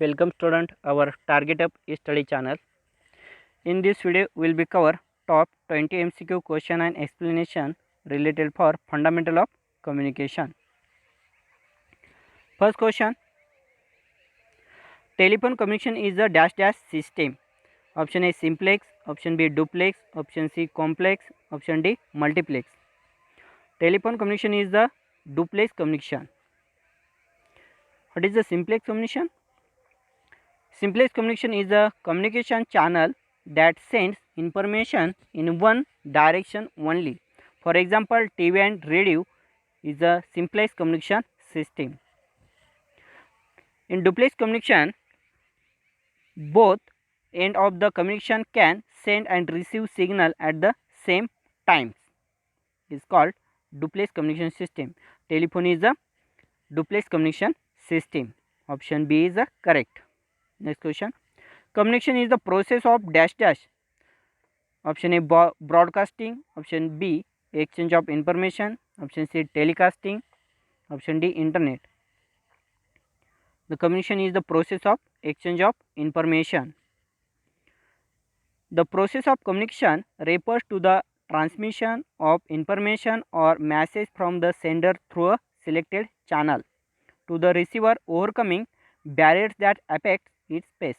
Welcome student our Target Up study channel. In this video we will be cover top 20 MCQ question and explanation related for fundamental of communication. First question, telephone communication is a dash dash system. Option A simplex, option B duplex, option C complex, option D multiplex. Telephone communication is the duplex communication. What is the simplex communication? Simplex communication is a communication channel that sends information in one direction only. For example, TV and radio is a simplex communication system. In duplex communication, both end of the communication can send and receive signal at the same time. It is called duplex communication system. Telephone is a duplex communication system. Option B is correct. Next question. Communication is the process of dash dash. Option A broadcasting, option B exchange of information, option C telecasting, option D internet. The communication is the process of exchange of information. The process of communication refers to the transmission of information or message from the sender through a selected channel to the receiver, overcoming barriers that affect its pace.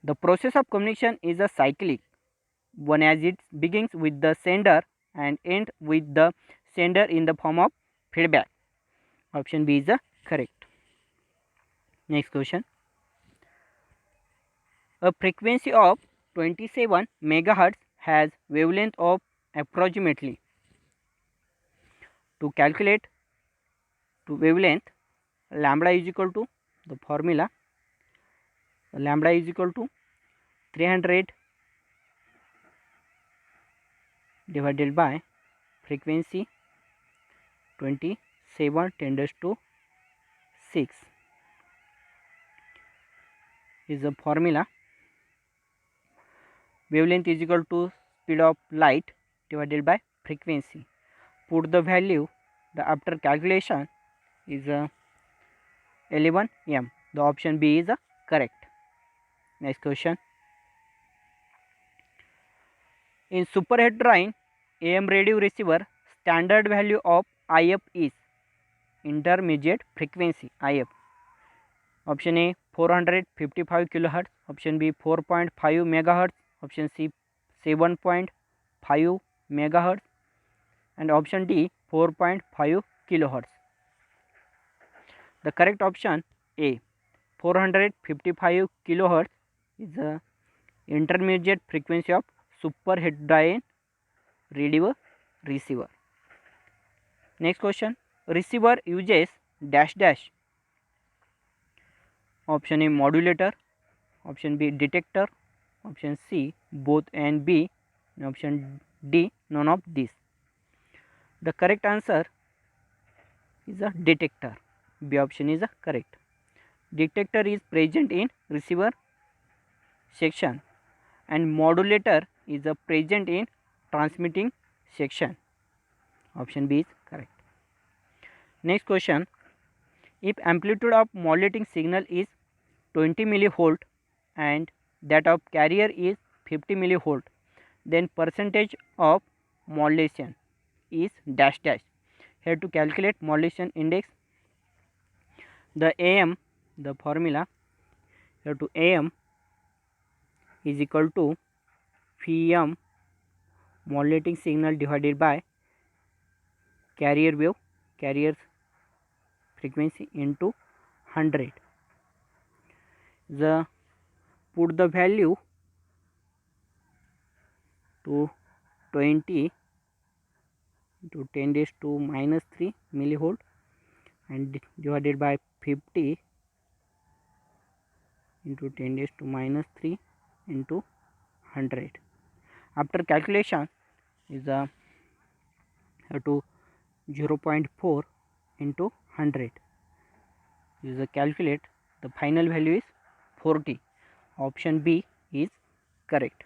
The process of communication is a cyclic one, as it begins with the sender and ends with the sender in the form of feedback. Option B is correct. Next question. A frequency of 27 megahertz has wavelength of approximately. To calculate to wavelength, lambda is equal to the formula. Lambda is equal to 300 divided by frequency 27 10 to 6 is the formula. Wavelength is equal to speed of light divided by frequency. Put the value, the after calculation is 11 m. The option B is correct. Next question. In super heterodyne AM radio receiver, standard value of IF is intermediate frequency IF. Option A 455 kHz, option B 4.5 MHz, option C 7.5 MHz, and option D 4.5 kHz. The correct option A 455 kHz is the intermediate frequency of super heterodyne radio receiver. Next question. Receiver uses dash dash. Option A modulator, option B detector, option C both and B, and option D none of these. The correct answer is a detector. B option is correct. Detector is present in receiver section and modulator is present in transmitting section. Option B is correct. Next question. If amplitude of modulating signal is 20 millivolt and that of carrier is 50 millivolt, then percentage of modulation is dash dash. Here to calculate modulation index, the AM, the formula here to AM is equal to Pm modulating signal divided by carrier wave, carrier's frequency into 100. The put the value to 20 into 10 raised to minus 3 millivolt and divided by 50 into 10 raised to minus 3 into 100. After calculation is to 0.4 into 100. Is calculate, the final value is 40. Option B is correct.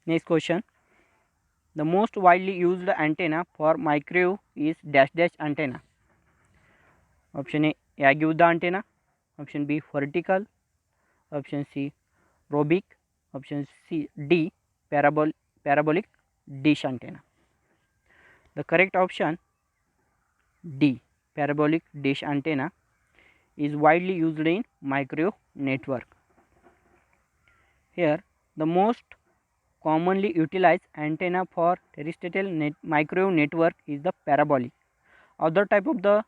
Next question. The most widely used antenna for microwave is dash dash antenna. Option A aguda antenna, option B vertical, option C rhobic, option D parabolic dish antenna. The correct option D parabolic dish antenna is widely used in microwave network. Here the most commonly utilized antenna for terrestrial microwave network is the parabolic. Other type of the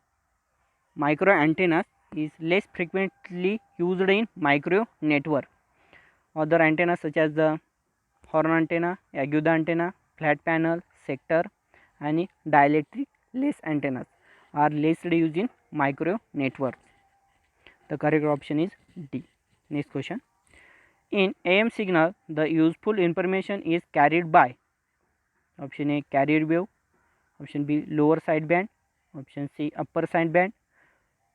micro antennas is less frequently used in microwave network. Other antennas such as the horn antenna, aguda antenna, flat panel, sector and dielectric less antennas are less used in microwave network. The correct option is D. Next question. In AM signal, the useful information is carried by option A carrier wave, option B lower sideband, option C upper sideband,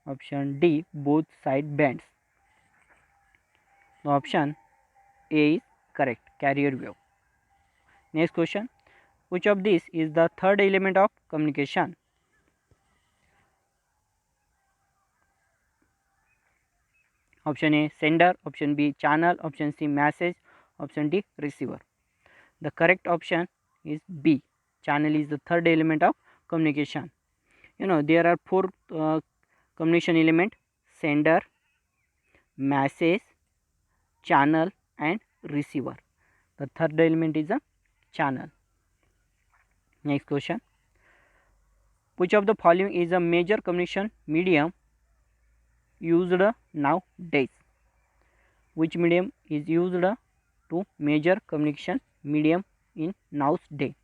option D both side bands. The option A is correct, carrier wave. Next question. Which of these is the third element of communication? Option A sender, option B channel, option C message, option D receiver. The correct option is B. Channel is the third element of communication. There are four communication element: sender, message, channel and receiver. The third element is a channel. Next question. Which of the following is a major communication medium used nowadays? Which medium is used to major communication medium in nowadays?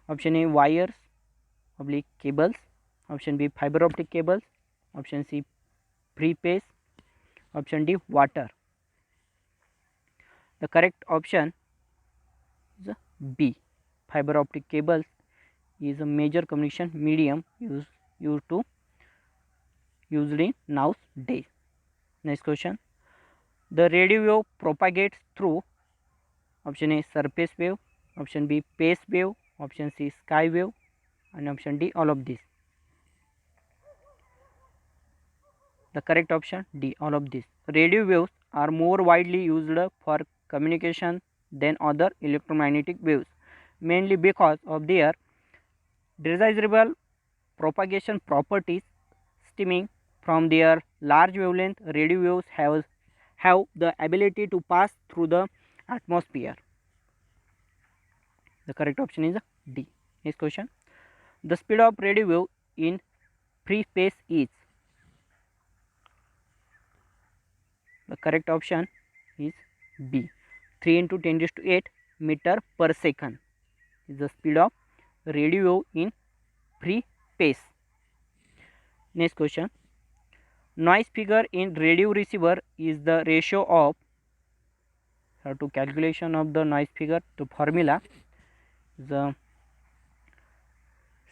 Option A wires, oblique cables, option B fiber optic cables, option C free space, option D water. The correct option is B. Fiber optic cables is a major communication medium used in nowadays. Next question. The radio wave propagates through option A surface wave, option B phase wave, option C sky wave and option D all of these. The correct option D all of these. Radio waves are more widely used for communication than other electromagnetic waves, mainly because of their desirable propagation properties. Stemming from their large wavelength, radio waves have the ability to pass through the atmosphere. The correct option is D. Next question. The speed of radio wave in free space is. The correct option is B. 3 into 10 raised to 8 meter per second is the speed of radio wave in free space. Next question. Noise figure in radio receiver is the ratio of. To calculation of the noise figure, the formula is the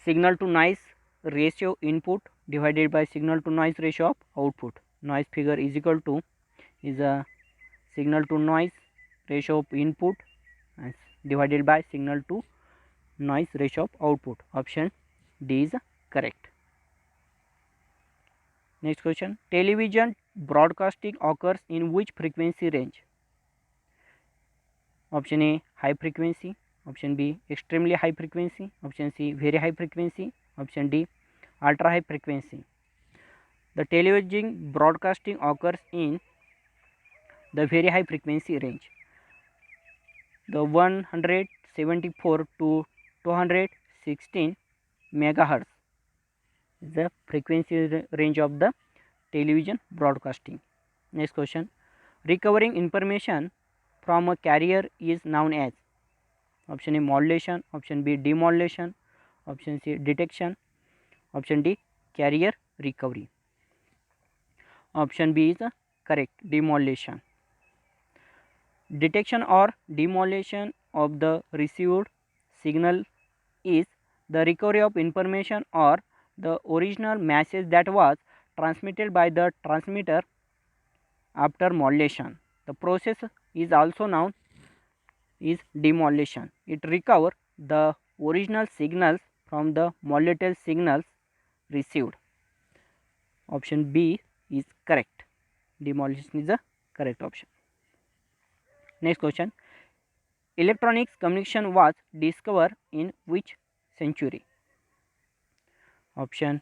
signal to noise ratio input divided by signal to noise ratio of output. Noise figure is equal to is a signal to noise ratio of input divided by signal to noise ratio of output. Option D is correct. Next question. Television broadcasting occurs in which frequency range? Option A high frequency, option B extremely high frequency, option C very high frequency, option D ultra high frequency. The television broadcasting occurs in the very high frequency range. The 174 to 216 megahertz is the frequency range of the television broadcasting. Next question. Recovering information from a carrier is known as. Option A modulation, option B demodulation, option C detection, option D carrier recovery. Option B is correct, demodulation. Detection or demodulation of the received signal is the recovery of information or the original message that was transmitted by the transmitter after modulation. The process is also known as demodulation. It recovers the original signals from the modulated signals received. Option B is correct. Demolition is the correct option. Next question. Electronics communication was discovered in which century? Option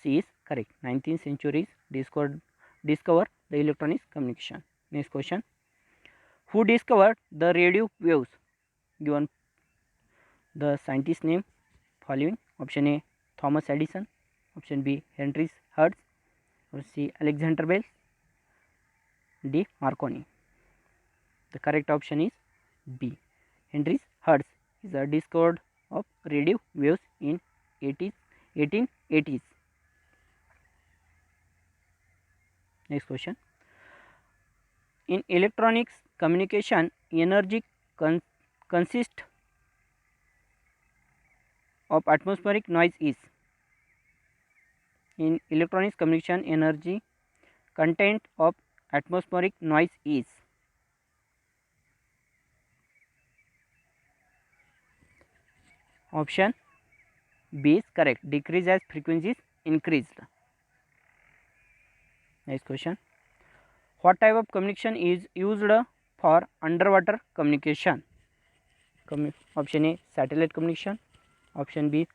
C is correct. 19th century discovered the electronics communication. Next question. Who discovered the radio waves? Given the scientist name following. Option A, Thomas Edison. Option B, Henry Hertz. Or C, Alexander Bell. D, Marconi. The correct option is B. Henry Hertz is the discovered of radio waves in 1880s. Next question. In electronics communication, energy consists of atmospheric noise is. In electronics communication, energy content of atmospheric noise is. Option B is correct. Decrease as frequencies increased. Next question. What type of communication is used for underwater communication? Option A, satellite communication. Option B,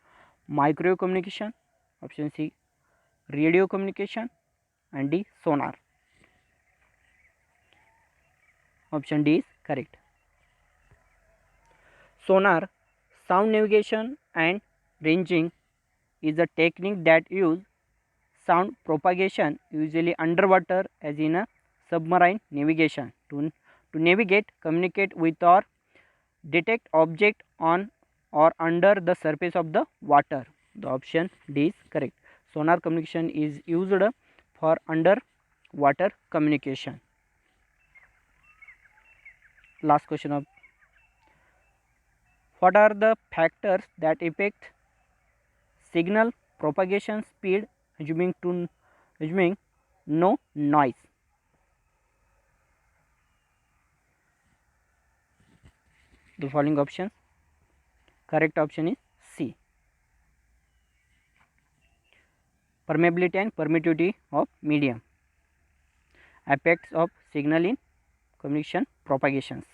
microwave communication. Option C, radio communication. And D, sonar. Option D is correct. Sonar, sound navigation and ranging, is a technique that uses sound propagation, usually underwater, as in a submarine navigation, to navigate, communicate with, or detect object on or under the surface of the water. The option D is correct. Sonar communication is used for underwater communication. Last question of what are the factors that affect signal propagation speed, assuming no noise? The following options. Correct option is C. Permeability and permittivity of medium. Effects of signal in communication propagations.